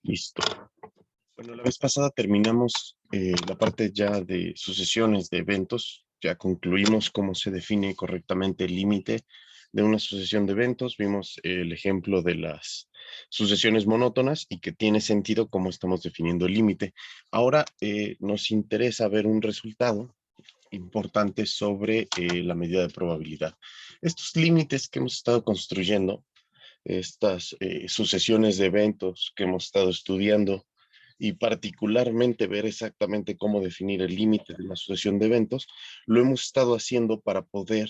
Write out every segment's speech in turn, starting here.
Listo. Bueno, la vez pasada terminamos la parte ya de sucesiones de eventos. Ya concluimos cómo se define correctamente el límite de una sucesión de eventos. Vimos el ejemplo de las sucesiones monótonas y que tiene sentido cómo estamos definiendo el límite. Ahora nos interesa ver un resultado importante sobre la medida de probabilidad. Estos límites que hemos estado construyendo, estas sucesiones de eventos que hemos estado estudiando y particularmente ver exactamente cómo definir el límite de la sucesión de eventos, lo hemos estado haciendo para poder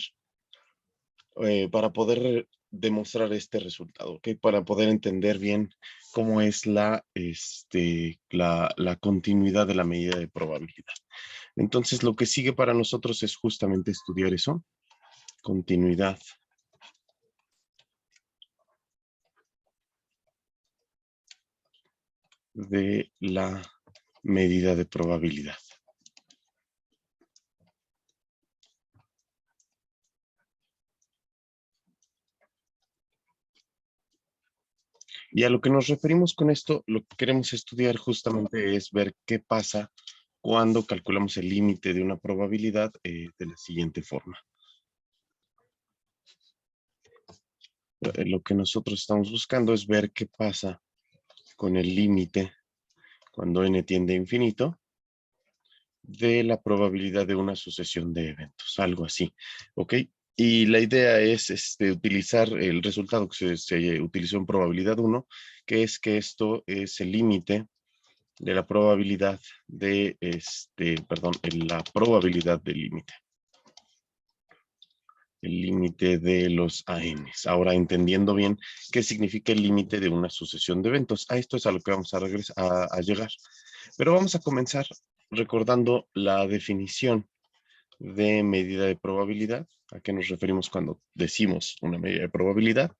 demostrar este resultado, ¿ok? Para poder entender bien cómo es la continuidad de la medida de probabilidad. Entonces, lo que sigue para nosotros es justamente estudiar eso, continuidad de la medida de probabilidad. Y a lo que nos referimos con esto, lo que queremos estudiar justamente es ver qué pasa cuando calculamos el límite de una probabilidad de la siguiente forma. Lo que nosotros estamos buscando es ver qué pasa con el límite cuando n tiende a infinito de la probabilidad de una sucesión de eventos, algo así, ¿ok? Y la idea es utilizar el resultado que se utilizó en probabilidad 1, que es que esto es el límite de la probabilidad de, la probabilidad del límite. El límite de los ANs. Ahora entendiendo bien qué significa el límite de una sucesión de eventos. A esto es a lo que vamos a llegar. Pero vamos a comenzar recordando la definición de medida de probabilidad. ¿A qué nos referimos cuando decimos una medida de probabilidad?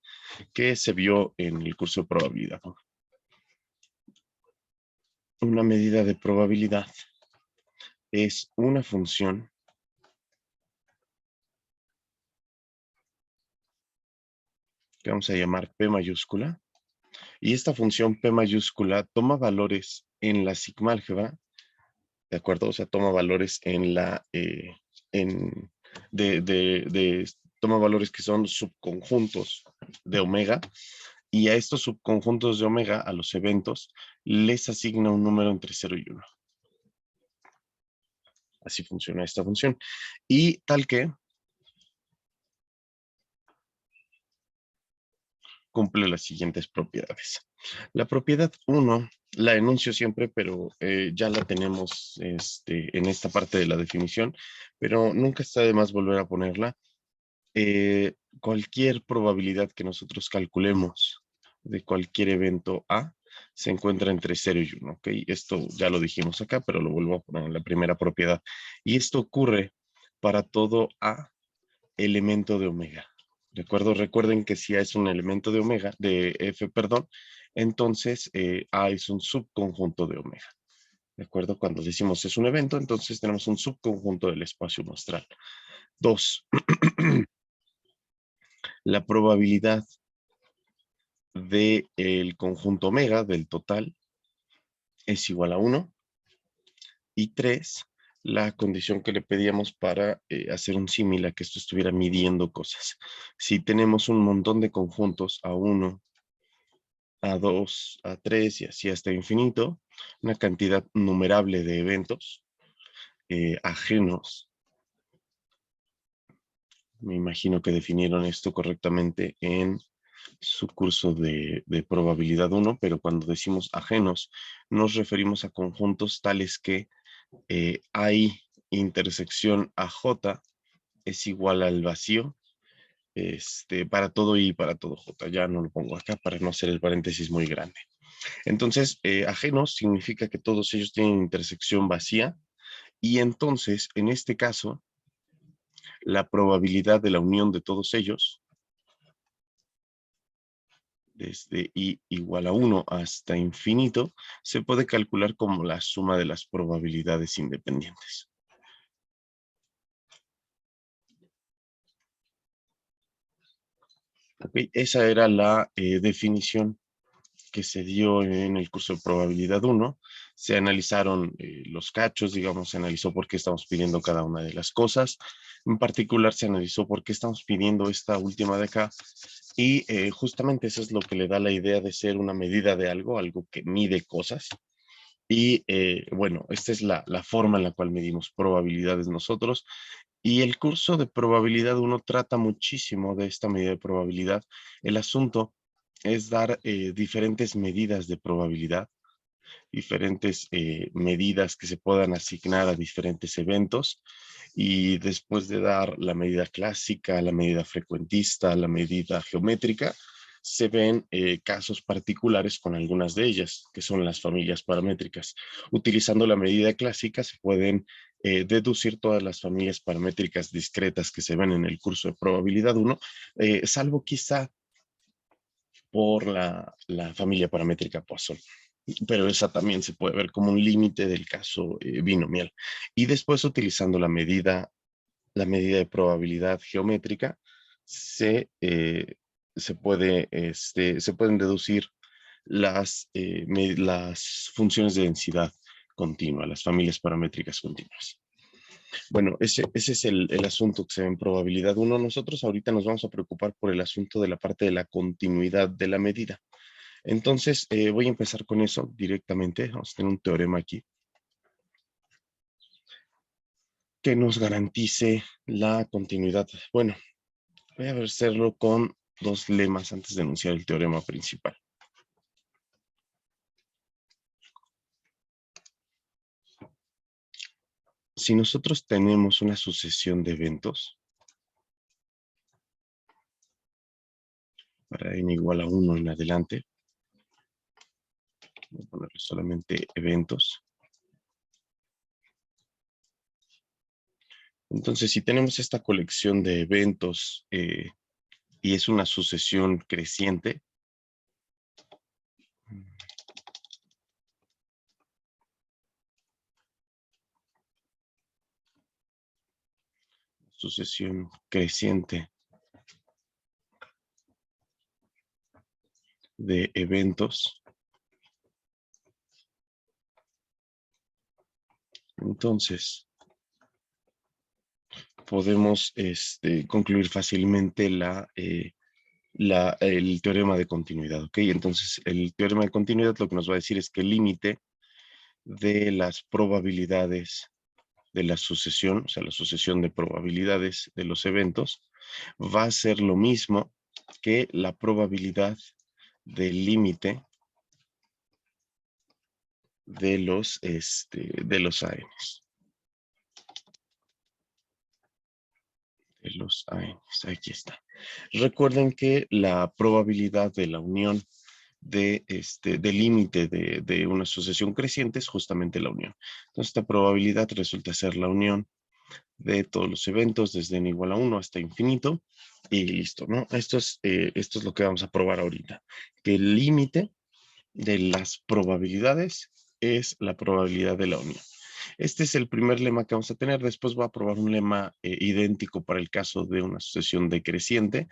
Que se vio en el curso de probabilidad. Una medida de probabilidad es una función que vamos a llamar P mayúscula. Y esta función P mayúscula toma valores en la sigmálgebra, ¿de acuerdo? O sea, toma valores en la, toma valores que son subconjuntos de omega, y a estos subconjuntos de omega, a los eventos, les asigna un número entre 0 y 1. Así funciona esta función. Y tal que cumple las siguientes propiedades. La propiedad 1 la enuncio siempre, pero ya la tenemos en esta parte de la definición, pero nunca está de más volver a ponerla. Cualquier probabilidad que nosotros calculemos de cualquier evento A se encuentra entre 0 y 1, ¿ok? Esto ya lo dijimos acá, pero lo vuelvo a poner en la primera propiedad. Y esto ocurre para todo A elemento de omega. ¿De acuerdo? Recuerden que si A es un elemento de omega, de F, perdón, entonces A es un subconjunto de omega. ¿De acuerdo? Cuando decimos es un evento, entonces tenemos un subconjunto del espacio muestral. 2. La probabilidad del conjunto omega, del total, es igual a 1. Y 3, la condición que le pedíamos para hacer un símil a que esto estuviera midiendo cosas. Si tenemos un montón de conjuntos A1, A2, A3 y así hasta infinito, una cantidad numerable de eventos ajenos. Me imagino que definieron esto correctamente en su curso de probabilidad 1, pero cuando decimos ajenos, nos referimos a conjuntos tales que hay intersección AJ es igual al vacío para todo I y para todo J. Ya no lo pongo acá para no hacer el paréntesis muy grande. Entonces, ajenos significa que todos ellos tienen intersección vacía, y entonces, en este caso, la probabilidad de la unión de todos ellos, desde I igual a 1 hasta infinito, se puede calcular como la suma de las probabilidades independientes. Okay, esa era la definición que se dio en el curso de probabilidad 1. Se analizaron los cachos, digamos, se analizó por qué estamos pidiendo cada una de las cosas. En particular se analizó por qué estamos pidiendo esta última de acá. Y justamente eso es lo que le da la idea de ser una medida de algo, algo que mide cosas. Y bueno, esta es la forma en la cual medimos probabilidades nosotros. Y el curso de probabilidad 1 trata muchísimo de esta medida de probabilidad. El asunto es dar diferentes medidas de probabilidad, diferentes medidas que se puedan asignar a diferentes eventos. Y después de dar la medida clásica, la medida frecuentista, la medida geométrica, se ven casos particulares con algunas de ellas, que son las familias paramétricas. Utilizando la medida clásica se pueden deducir todas las familias paramétricas discretas que se ven en el curso de probabilidad 1, salvo quizá por la familia paramétrica Poisson. Pero esa también se puede ver como un límite del caso binomial. Y después, utilizando la medida de probabilidad geométrica, se pueden deducir las funciones de densidad continua, las familias paramétricas continuas. Bueno, ese es el asunto que se ve en probabilidad 1. Nosotros ahorita nos vamos a preocupar por el asunto de la parte de la continuidad de la medida. Entonces, voy a empezar con eso directamente. Vamos a tener un teorema aquí que nos garantice la continuidad. Bueno, voy a hacerlo con dos lemas antes de enunciar el teorema principal. Si nosotros tenemos una sucesión de eventos, para n igual a 1 en adelante, voy a ponerle solamente eventos. Entonces, si tenemos esta colección de eventos y es una sucesión creciente, de eventos, entonces podemos concluir fácilmente el teorema de continuidad, ¿ok? Entonces, el teorema de continuidad lo que nos va a decir es que el límite de las probabilidades de la sucesión, o sea, la sucesión de probabilidades de los eventos, va a ser lo mismo que la probabilidad del límite de los ANs. De los ANs, aquí está. Recuerden que la probabilidad de la unión del límite de una sucesión creciente es justamente la unión. Entonces, esta probabilidad resulta ser la unión de todos los eventos desde n igual a 1 hasta infinito y listo, ¿no? Esto es lo que vamos a probar ahorita, que el límite de las probabilidades es la probabilidad de la unión. Este es el primer lema que vamos a tener. Después voy a probar un lema idéntico para el caso de una sucesión decreciente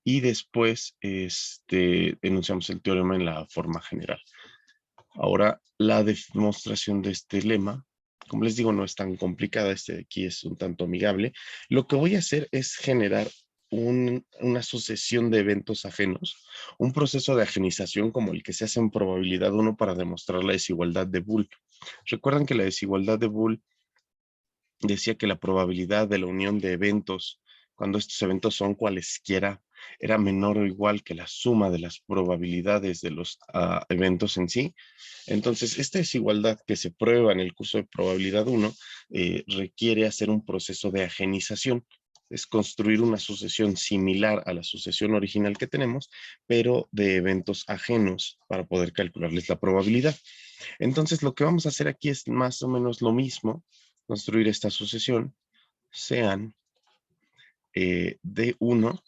y después enunciamos el teorema en la forma general. Ahora, la demostración de este lema, como les digo, no es tan complicada. Este de aquí es un tanto amigable. Lo que voy a hacer es generar una sucesión de eventos ajenos, un proceso de ajenización como el que se hace en probabilidad 1 para demostrar la desigualdad de Boole. Recuerdan que la desigualdad de Boole decía que la probabilidad de la unión de eventos, cuando estos eventos son cualesquiera, era menor o igual que la suma de las probabilidades de los eventos en sí. Entonces, esta desigualdad que se prueba en el curso de probabilidad 1 requiere hacer un proceso de ajenización. Es construir una sucesión similar a la sucesión original que tenemos, pero de eventos ajenos para poder calcularles la probabilidad. Entonces, lo que vamos a hacer aquí es más o menos lo mismo, construir esta sucesión, sean D1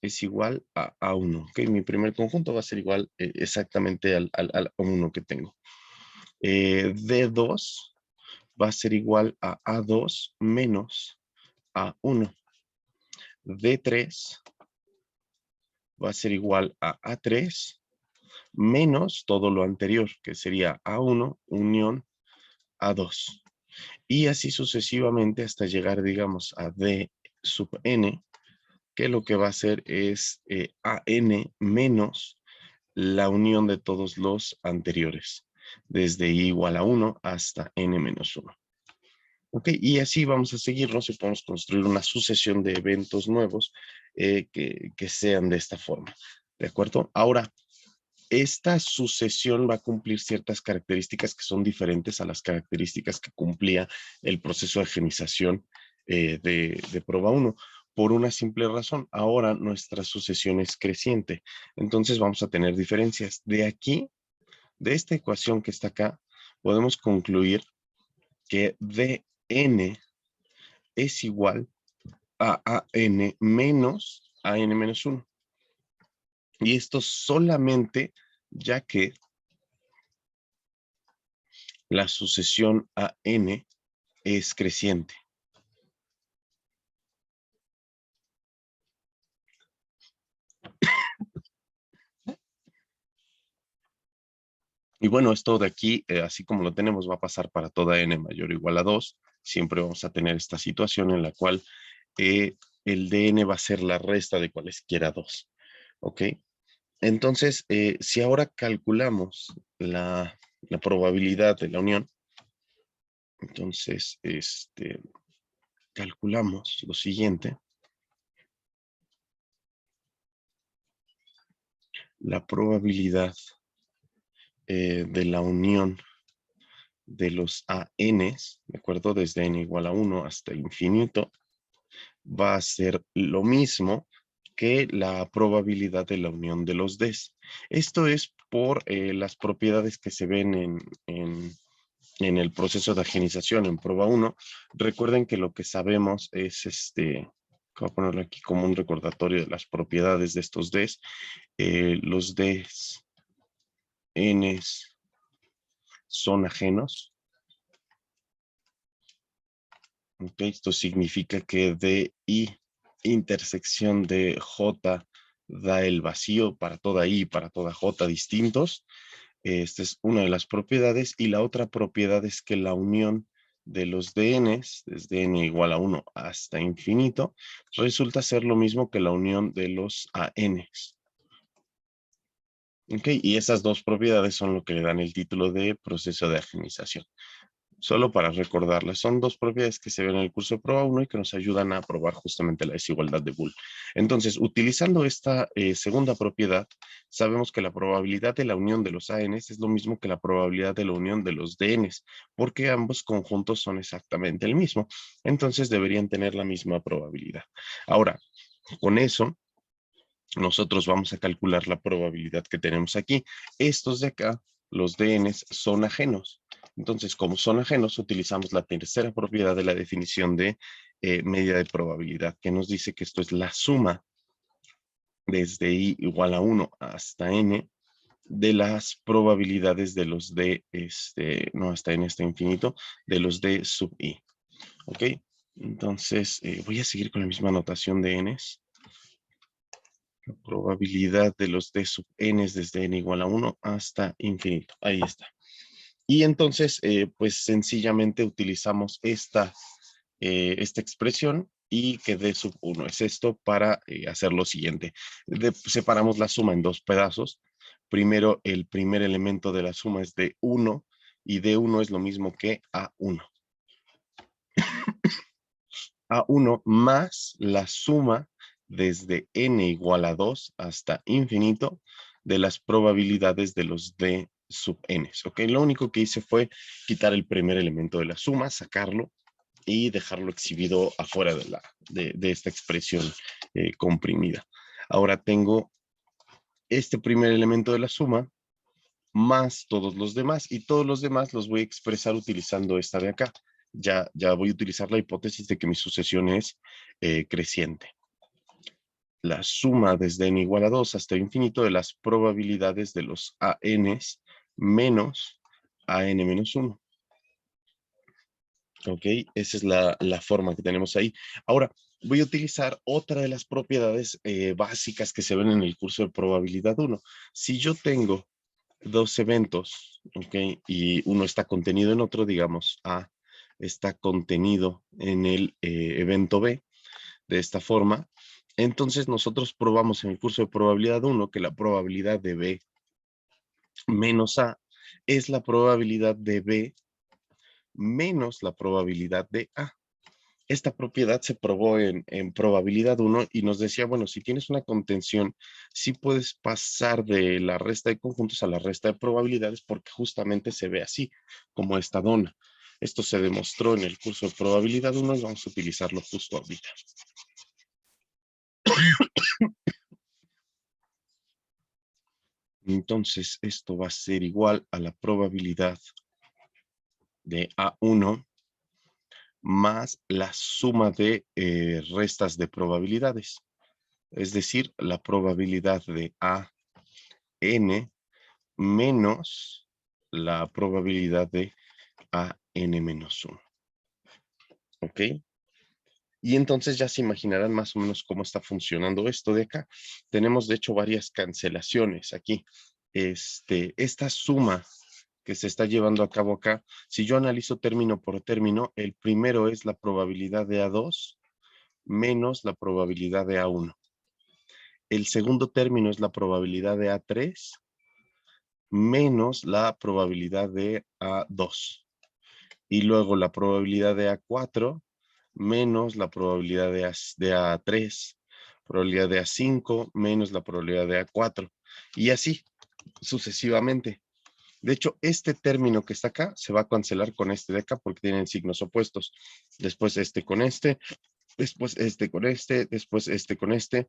es igual a A1. ¿Okay? Mi primer conjunto va a ser igual exactamente al A1 que tengo. D2 va a ser igual a A2 menos A1. D3 va a ser igual a A3 menos todo lo anterior, que sería A1 unión A2. Y así sucesivamente hasta llegar, digamos, a D sub n, que lo que va a hacer es AN menos la unión de todos los anteriores, desde i igual a 1 hasta n menos 1. Ok, y así vamos a seguirnos y podemos construir una sucesión de eventos nuevos que sean de esta forma. ¿De acuerdo? Ahora, esta sucesión va a cumplir ciertas características que son diferentes a las características que cumplía el proceso de genización de prueba 1. Por una simple razón, ahora nuestra sucesión es creciente. Entonces vamos a tener diferencias. De aquí, de esta ecuación que está acá, podemos concluir que dn es igual a an menos an menos 1. Y esto solamente ya que la sucesión AN es creciente. Y bueno, esto de aquí, así como lo tenemos, va a pasar para toda n mayor o igual a 2. Siempre vamos a tener esta situación en la cual el dn va a ser la resta de cualesquiera 2. ¿Ok? Entonces, si ahora calculamos la probabilidad de la unión, entonces, calculamos lo siguiente. La probabilidad de la unión de los ANs, ¿de acuerdo? Desde n igual a 1 hasta infinito, va a ser lo mismo que la probabilidad de la unión de los Ds. Esto es por las propiedades que se ven en el proceso de agenización en prueba 1. Recuerden que lo que sabemos es voy a ponerlo aquí como un recordatorio de las propiedades de estos Ds. Los Ds, Ns son ajenos. Okay, esto significa que de I intersección de J da el vacío para toda I y para toda J distintos. Esta es una de las propiedades. Y la otra propiedad es que la unión de los DNs, desde n igual a 1 hasta infinito, resulta ser lo mismo que la unión de los ANs. Okay, y esas dos propiedades son lo que le dan el título de proceso de agenización. Solo para recordarles, son dos propiedades que se ven en el curso de prueba 1 y que nos ayudan a probar justamente la desigualdad de Boole. Entonces, utilizando esta segunda propiedad, sabemos que la probabilidad de la unión de los ANs es lo mismo que la probabilidad de la unión de los DNs, porque ambos conjuntos son exactamente el mismo. Entonces, deberían tener la misma probabilidad. Ahora, con eso, nosotros vamos a calcular la probabilidad que tenemos aquí. Estos de acá, los DNs, son ajenos. Entonces, como son ajenos, utilizamos la tercera propiedad de la definición de medida de probabilidad, que nos dice que esto es la suma desde i igual a 1 hasta n de las probabilidades de los d, no hasta n hasta infinito, de los d sub i. ¿Ok? Entonces, voy a seguir con la misma notación de n's. La probabilidad de los d sub n es desde n igual a 1 hasta infinito. Ahí está. Y entonces, pues sencillamente utilizamos esta expresión y que d sub 1 es esto para hacer lo siguiente. Separamos la suma en dos pedazos. Primero, el primer elemento de la suma es de 1 y d1 es lo mismo que a1. A1 más la suma desde n igual a 2 hasta infinito de las probabilidades de los d sub n. ¿Ok? Lo único que hice fue quitar el primer elemento de la suma, sacarlo y dejarlo exhibido afuera de esta expresión comprimida. Ahora tengo este primer elemento de la suma más todos los demás, y todos los demás los voy a expresar utilizando esta de acá. Ya voy a utilizar la hipótesis de que mi sucesión es creciente. La suma desde n igual a 2 hasta infinito de las probabilidades de los ANs menos AN menos 1. Ok, esa es la forma que tenemos ahí. Ahora, voy a utilizar otra de las propiedades básicas que se ven en el curso de probabilidad 1. Si yo tengo dos eventos, ¿ok? Y uno está contenido en otro, digamos, A está contenido en el evento B, de esta forma. Entonces nosotros probamos en el curso de probabilidad 1 que la probabilidad de B menos A es la probabilidad de B menos la probabilidad de A. Esta propiedad se probó en probabilidad 1 y nos decía, bueno, si tienes una contención, sí puedes pasar de la resta de conjuntos a la resta de probabilidades porque justamente se ve así, como esta dona. Esto se demostró en el curso de probabilidad 1 y vamos a utilizarlo justo ahorita. Entonces, esto va a ser igual a la probabilidad de A1 más la suma de restas de probabilidades. Es decir, la probabilidad de AN menos la probabilidad de AN menos 1. ¿Ok? Y entonces ya se imaginarán más o menos cómo está funcionando esto de acá. Tenemos de hecho varias cancelaciones aquí. Esta suma que se está llevando a cabo acá, si yo analizo término por término, el primero es la probabilidad de A2 menos la probabilidad de A1. El segundo término es la probabilidad de A3 menos la probabilidad de A2. Y luego la probabilidad de A4 menos la probabilidad de A3, probabilidad de A5 menos la probabilidad de A4. Y así sucesivamente. De hecho, este término que está acá se va a cancelar con este de acá porque tienen signos opuestos. Después este con este, después este con este, después este con este.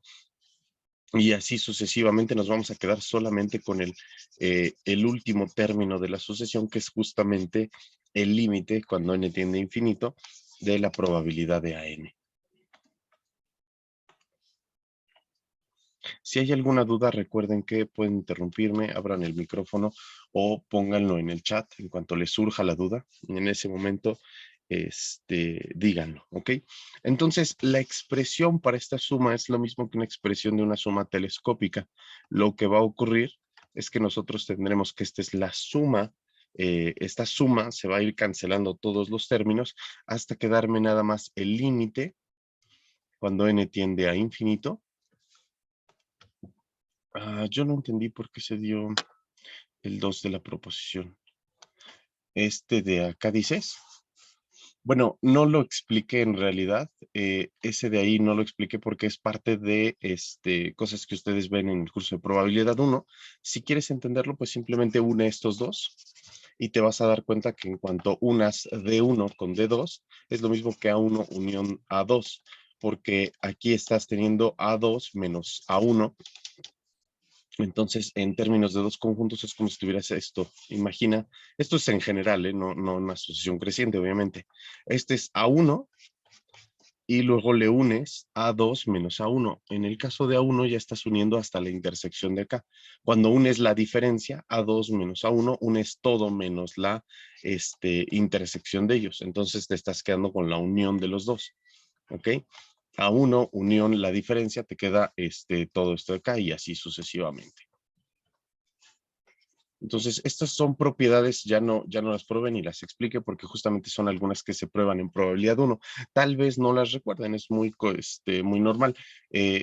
Y así sucesivamente nos vamos a quedar solamente con el último término de la sucesión, que es justamente el límite, cuando n tiende a infinito, de la probabilidad de AN. Si hay alguna duda, recuerden que pueden interrumpirme, abran el micrófono o pónganlo en el chat en cuanto les surja la duda. En ese momento, díganlo, ¿ok? Entonces, la expresión para esta suma es lo mismo que una expresión de una suma telescópica. Lo que va a ocurrir es que nosotros tendremos que esta es la suma. Esta suma se va a ir cancelando todos los términos hasta quedarme nada más el límite cuando n tiende a infinito. Yo no entendí por qué se dio el 2 de la proposición. Este de acá dices. Bueno, no lo expliqué en realidad. Ese de ahí no lo expliqué porque es parte de cosas que ustedes ven en el curso de probabilidad 1. Si quieres entenderlo, pues simplemente une estos dos y te vas a dar cuenta que en cuanto unas D1 con D2 es lo mismo que A1 unión A2, porque aquí estás teniendo A2 menos A1. Entonces, en términos de dos conjuntos, es como si tuvieras esto. Imagina, esto es en general, no una asociación creciente, obviamente. Este es A1 y luego le unes A2 menos A1. En el caso de A1 ya estás uniendo hasta la intersección de acá. Cuando unes la diferencia, A2 menos A1, unes todo menos la intersección de ellos. Entonces te estás quedando con la unión de los dos. ¿Ok? A1, unión, la diferencia, te queda todo esto de acá y así sucesivamente. Entonces, estas son propiedades, ya no las prueben ni las explique porque justamente son algunas que se prueban en probabilidad 1. Tal vez no las recuerden, es muy normal.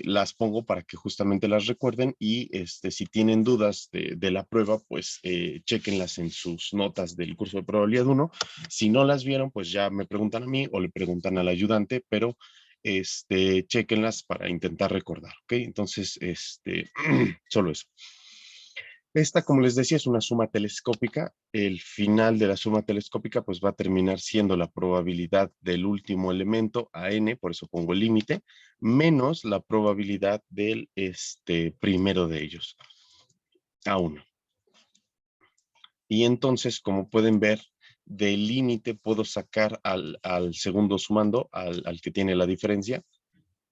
Las pongo para que justamente las recuerden y si tienen dudas de la prueba, pues chequenlas en sus notas del curso de probabilidad 1. Si no las vieron, pues ya me preguntan a mí o le preguntan al ayudante, pero chequenlas para intentar recordar, ¿ok? Entonces, solo eso. Esta, como les decía, es una suma telescópica. El final de la suma telescópica pues va a terminar siendo la probabilidad del último elemento a n, por eso pongo el límite, menos la probabilidad del primero de ellos, a 1. Y entonces, como pueden ver, del límite puedo sacar al segundo sumando, al que tiene la diferencia,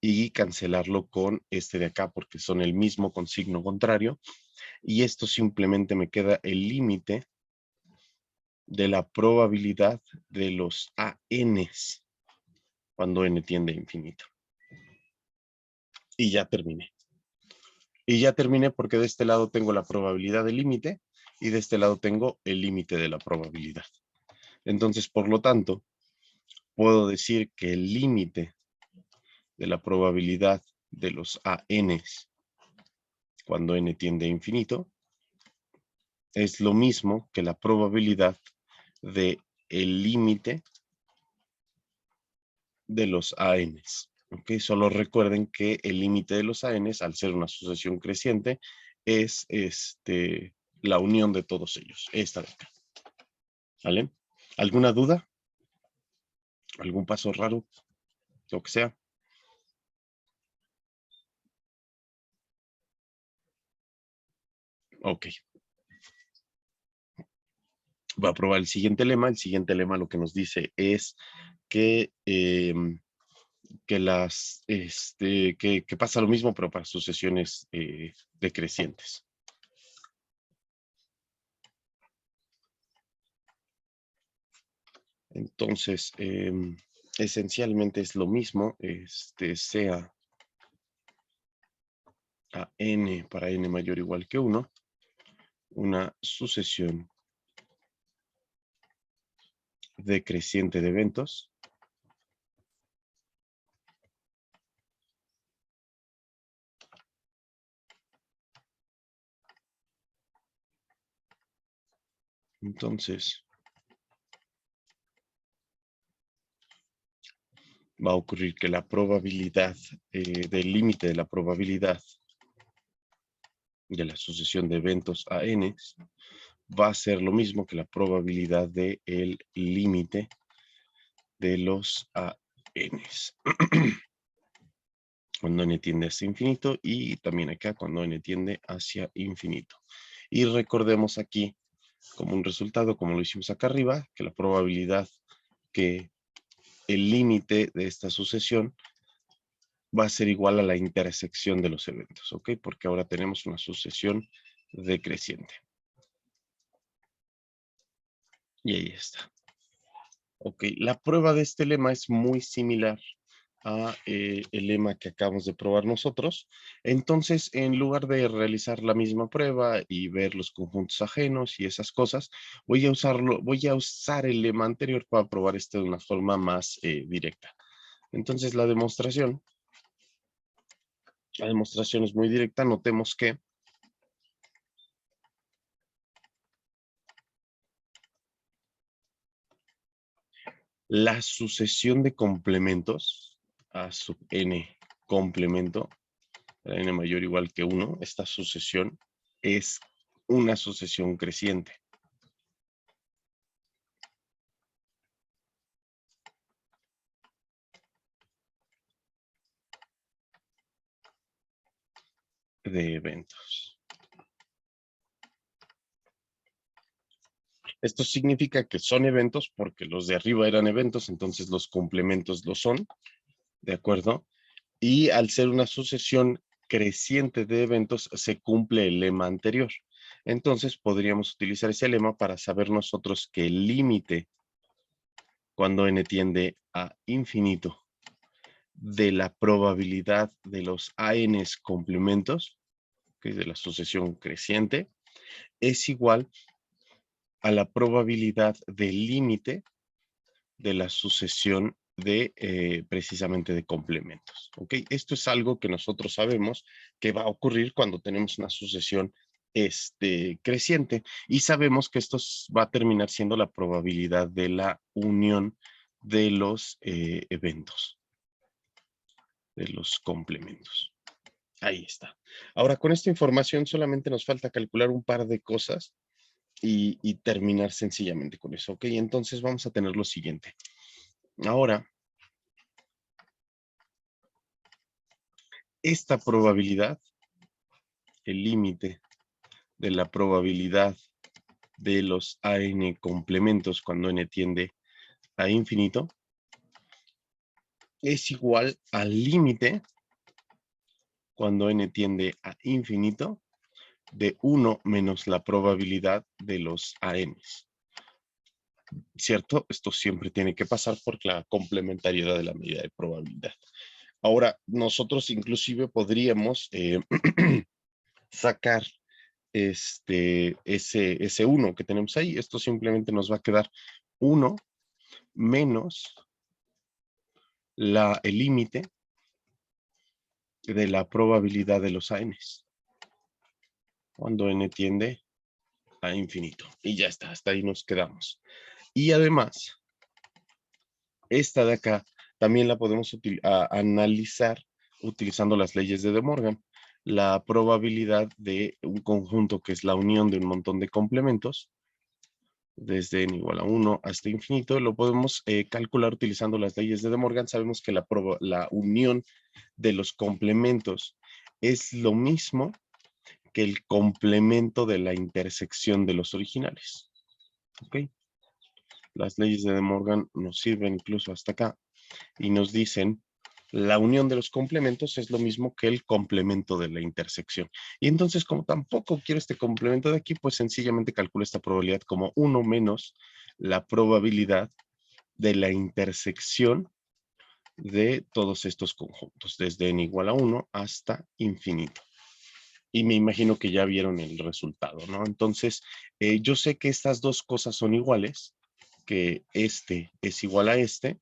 y cancelarlo con este de acá, porque son el mismo con signo contrario. Y esto simplemente me queda el límite de la probabilidad de los ANs cuando n tiende a infinito. Y ya terminé. Y ya terminé porque de este lado tengo la probabilidad del límite y de este lado tengo el límite de la probabilidad. Entonces, por lo tanto, puedo decir que el límite de la probabilidad de los ANs cuando n tiende a infinito es lo mismo que la probabilidad de el límite de los ANs. ¿Ok? Solo recuerden que el límite de los ANs, al ser una sucesión creciente, es la unión de todos ellos, esta de acá. ¿Vale? ¿Alguna duda? ¿Algún paso raro? Lo que sea. Ok. Voy a probar el siguiente lema. El siguiente lema lo que nos dice es que que pasa lo mismo, pero para sucesiones decrecientes. Entonces, esencialmente es lo mismo, sea a n para n mayor o igual que 1, una sucesión decreciente de eventos entonces va a ocurrir que la probabilidad del límite de la probabilidad de la sucesión de eventos a n va a ser lo mismo que la probabilidad del límite de los ANs. Cuando n tiende hacia infinito y también acá cuando n tiende hacia infinito. Y recordemos aquí como un resultado, como lo hicimos acá arriba, que la probabilidad que el límite de esta sucesión va a ser igual a la intersección de los eventos, ¿ok? Porque ahora tenemos una sucesión decreciente. Y ahí está. Ok, la prueba de este lema es muy similar a el lema que acabamos de probar nosotros. Entonces, en lugar de realizar la misma prueba y ver los conjuntos ajenos y esas cosas, voy a usar el lema anterior para probar esto de una forma más directa. Entonces, la demostración es muy directa. Notemos que la sucesión de complementos a sub n complemento, para n mayor o igual que 1, esta sucesión es una sucesión creciente. De eventos. Esto significa que son eventos porque los de arriba eran eventos, entonces los complementos lo son, ¿de acuerdo? Y al ser una sucesión creciente de eventos, se cumple el lema anterior. Entonces podríamos utilizar ese lema para saber nosotros que el límite cuando n tiende a infinito de la probabilidad de los ANs complementos, que es de la sucesión creciente, es igual a la probabilidad del límite de la sucesión de precisamente de complementos. ¿Ok? Esto es algo que nosotros sabemos que va a ocurrir cuando tenemos una sucesión creciente y sabemos que esto va a terminar siendo la probabilidad de la unión de los eventos, de los complementos. Ahí está. Ahora, con esta información solamente nos falta calcular un par de cosas y terminar sencillamente con eso, ¿ok? Entonces vamos a tener lo siguiente. Ahora, esta probabilidad, el límite de la probabilidad de los AN complementos cuando n tiende a infinito, es igual al límite cuando n tiende a infinito de 1 menos la probabilidad de los ANs. ¿Cierto? Esto siempre tiene que pasar por la complementariedad de la medida de probabilidad. Ahora, nosotros inclusive podríamos sacar ese 1 que tenemos ahí. Esto simplemente nos va a quedar 1 menos el límite de la probabilidad de los ANs, cuando n tiende a infinito. Y ya está, hasta ahí nos quedamos. Y además, esta de acá también la podemos analizar utilizando las leyes de De Morgan. La probabilidad de un conjunto que es la unión de un montón de complementos, desde n igual a 1 hasta infinito, lo podemos calcular utilizando las leyes de De Morgan. Sabemos que la unión de los complementos es lo mismo que el complemento de la intersección de los originales. ¿Ok? Las leyes de De Morgan nos sirven incluso hasta acá y nos dicen la unión de los complementos es lo mismo que el complemento de la intersección. Y entonces, como tampoco quiero este complemento de aquí, pues sencillamente calculo esta probabilidad como 1 menos la probabilidad de la intersección de todos estos conjuntos, desde n igual a 1 hasta infinito. Y me imagino que ya vieron el resultado, ¿no? Entonces, yo sé que estas dos cosas son iguales, que este es igual a este,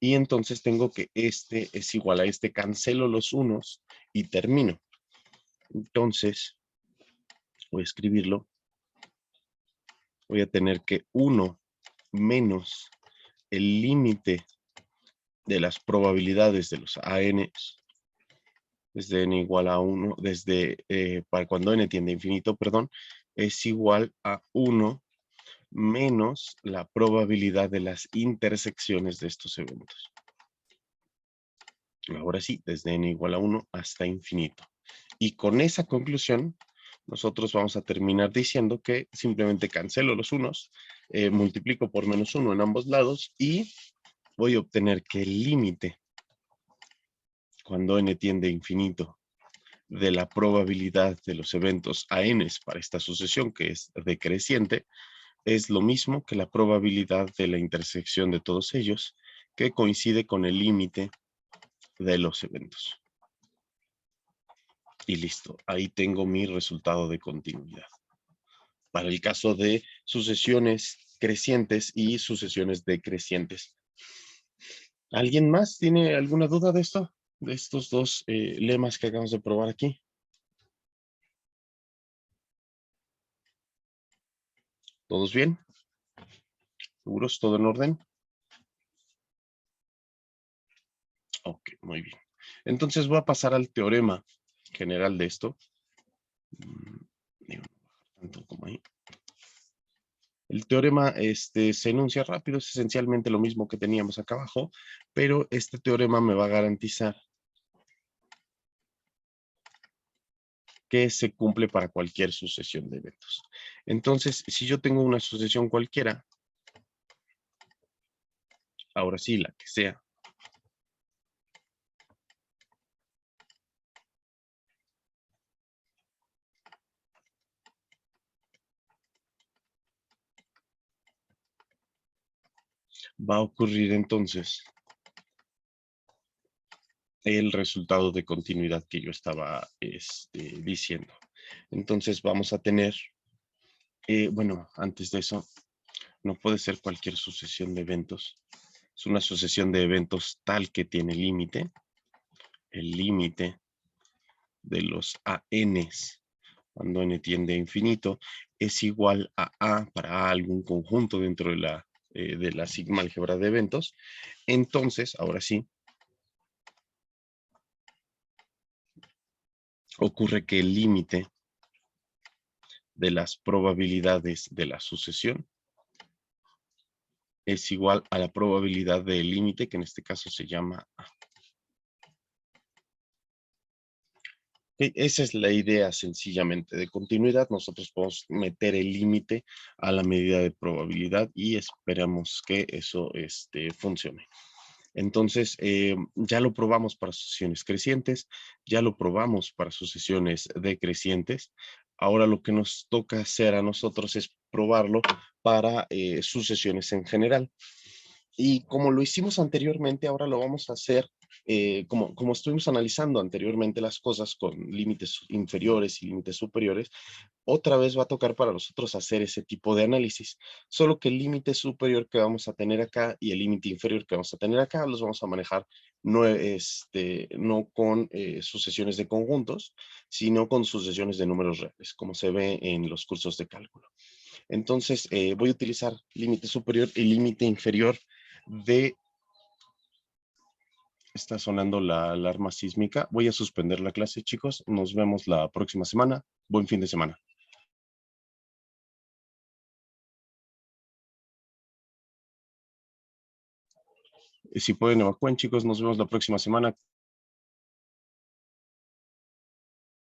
y entonces tengo que este es igual a este, cancelo los unos y termino. Entonces, voy a escribirlo, voy a tener que 1 menos el límite de las probabilidades de los ANs, desde n igual a 1, para cuando n tiende a infinito, perdón, es igual a 1 menos la probabilidad de las intersecciones de estos eventos. Ahora sí, desde n igual a 1 hasta infinito. Y con esa conclusión, nosotros vamos a terminar diciendo que simplemente cancelo los unos, multiplico por menos 1 en ambos lados y voy a obtener que el límite, cuando n tiende a infinito, de la probabilidad de los eventos a n para esta sucesión, que es decreciente, es lo mismo que la probabilidad de la intersección de todos ellos, que coincide con el límite de los eventos. Y listo, ahí tengo mi resultado de continuidad. Para el caso de sucesiones crecientes y sucesiones decrecientes. ¿Alguien más tiene alguna duda de esto? De estos dos lemas que acabamos de probar aquí. ¿Todos bien? ¿Seguros? ¿Todo en orden? Ok, muy bien. Entonces voy a pasar al teorema general de esto. Tanto como ahí. El teorema se enuncia rápido, es esencialmente lo mismo que teníamos acá abajo, pero este teorema me va a garantizar que se cumple para cualquier sucesión de eventos. Entonces, si yo tengo una sucesión cualquiera, ahora sí, la que sea, va a ocurrir entonces el resultado de continuidad que yo estaba diciendo. Entonces vamos a tener, bueno, antes de eso, no puede ser cualquier sucesión de eventos. Es una sucesión de eventos tal que tiene límite. El límite de los ANs, cuando n tiende a infinito, es igual a para algún conjunto dentro de la sigma álgebra de eventos. Entonces, ahora sí, ocurre que el límite de las probabilidades de la sucesión es igual a la probabilidad del límite, que en este caso se llama A. Esa es la idea sencillamente de continuidad. Nosotros podemos meter el límite a la medida de probabilidad y esperamos que eso funcione. Entonces, ya lo probamos para sucesiones crecientes, ya lo probamos para sucesiones decrecientes. Ahora lo que nos toca hacer a nosotros es probarlo para sucesiones en general. Y como lo hicimos anteriormente, ahora lo vamos a hacer como estuvimos analizando anteriormente las cosas con límites inferiores y límites superiores, otra vez va a tocar para nosotros hacer ese tipo de análisis, solo que el límite superior que vamos a tener acá y el límite inferior que vamos a tener acá los vamos a manejar no con sucesiones de conjuntos, sino con sucesiones de números reales, como se ve en los cursos de cálculo. Entonces, voy a utilizar límite superior y límite inferior de... Está sonando la alarma sísmica. Voy a suspender la clase, chicos. Nos vemos la próxima semana. Buen fin de semana. Si pueden, evacúen, chicos. Nos vemos la próxima semana.